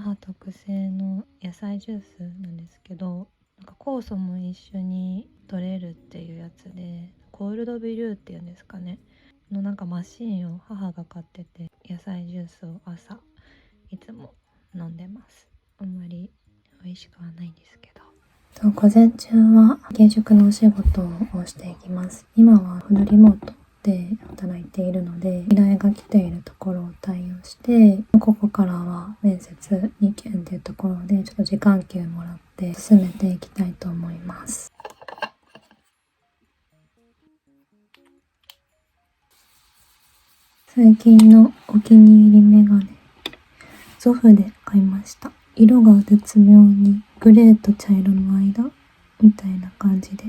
母特製の野菜ジュースなんですけど、なんか酵素も一緒に取れるっていうやつで、コールドビューっていうんですかねのなんかマシーンを母が買ってて、野菜ジュースを朝いつも飲んでます。あんまり美味しくはないんですけど。午前中は軽食のお仕事をしていきます。今はフルリモートで働いているので、依頼が来ているところを対応して、ここからは面接2件っていうところでちょっと時間給もらって進めていきたいと思います。最近のお気に入りメガネ、ゾフで買いました。色が絶妙にグレーと茶色の間みたいな感じで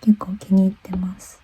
結構気に入ってます。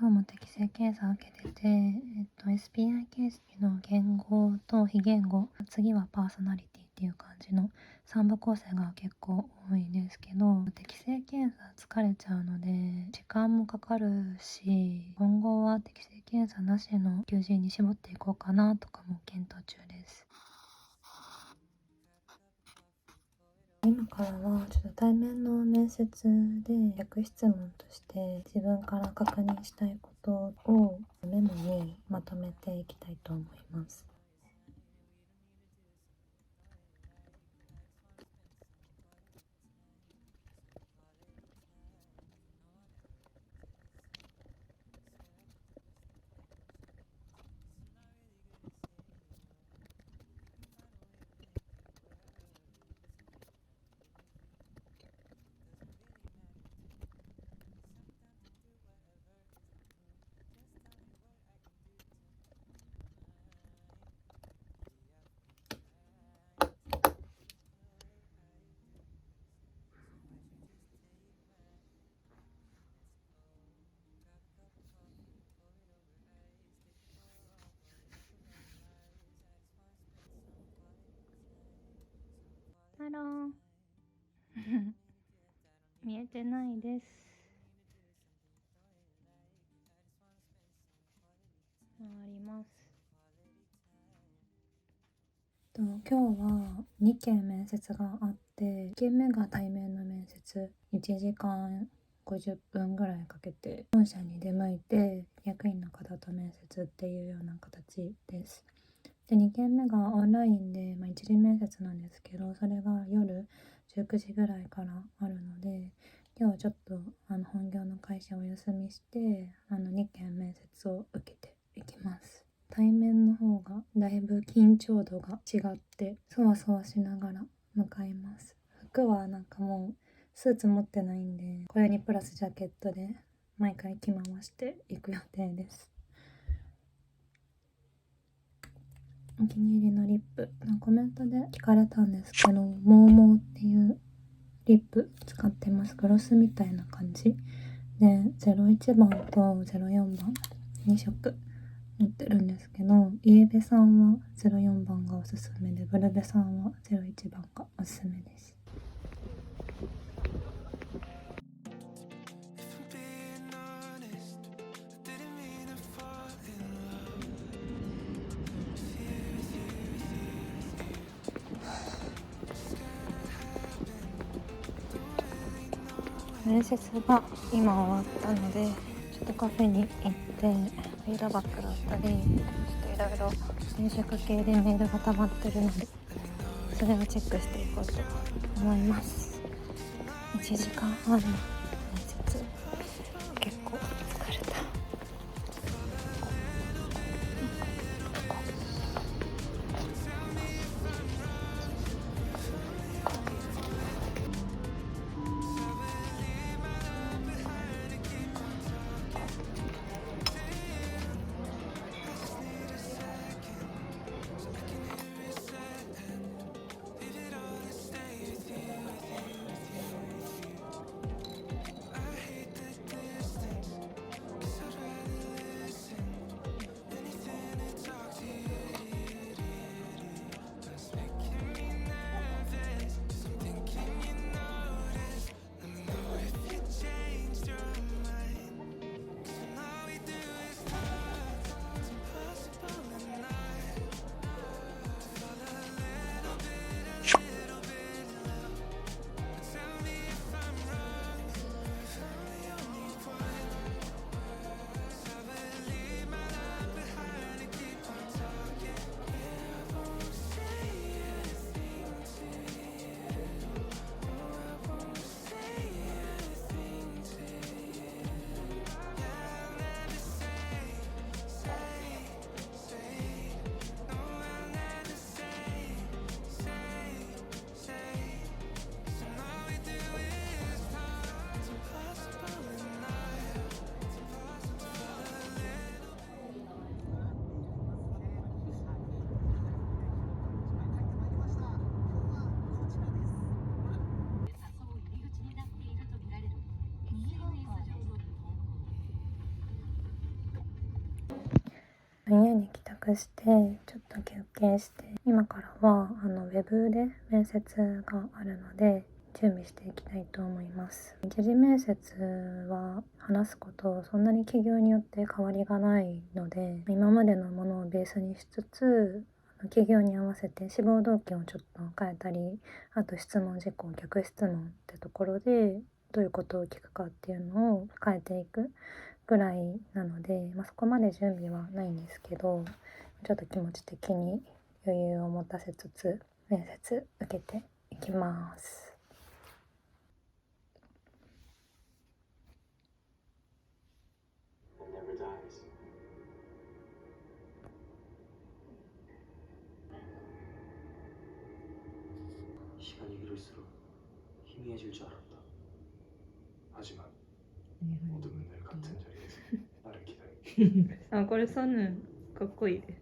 今日も適正検査を受けてて、SPI 形式の言語と非言語、次はパーソナリティっていう感じの3部構成が結構多いですけど、適正検査疲れちゃうので時間もかかるし、今後は適正検査なしの求人に絞っていこうかなとかも検討中です。今からはちょっと対面の面接で逆質問として自分から確認したいことをメモにまとめていきたいと思います。ハロー見えてないです。回ります。今日は2件面接があって、1件目が対面の面接、1時間50分ぐらいかけて本社に出向いて役員の方と面接っていうような形です。で、2件目がオンラインで、一次面接なんですけど、それが夜19時ぐらいからあるので、今日はちょっと本業の会社をお休みして2件面接を受けていきます。対面の方がだいぶ緊張度が違ってそわそわしながら向かいます。服はなんかもうスーツ持ってないんで、これにプラスジャケットで毎回着回していく予定です。お気に入りのリップ、コメントで聞かれたんですけど、モーモーっていうリップ使ってます。グロスみたいな感じで、01番と04番2色持ってるんですけど、イエベさんは04番がおすすめで、ブルベさんは01番がおすすめです。面接が今終わったので、ちょっとカフェに行ってフィードバックだったり、ちょっといろいろ転職系でメールが溜まってるので、それをチェックしていこうと思います。1時間半の面接、結構疲れた。家に帰宅してちょっと休憩して、今からはウェブで面接があるので準備していきたいと思います。一次面接は話すことそんなに企業によって変わりがないので、今までのものをベースにしつつ企業に合わせて志望動機をちょっと変えたり、あと質問事項、逆質問ってところでどういうことを聞くかっていうのを変えていくぐらいなので、そこまで準備はないんですけど、ちょっと気持ち的に余裕を持たせつつ面接受けていきます。시간이 흐를수록 희미해질 줄 알았다. 하지만 어둠은 늘 같은 자리에서 나를 기다린다. あ、これサヌかっこいいです。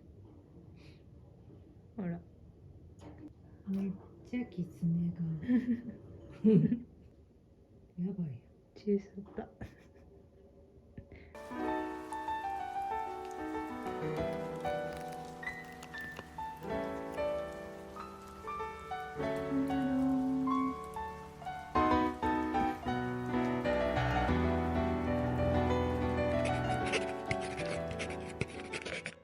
ほら。めっちゃキツネがやばいよ。小さった。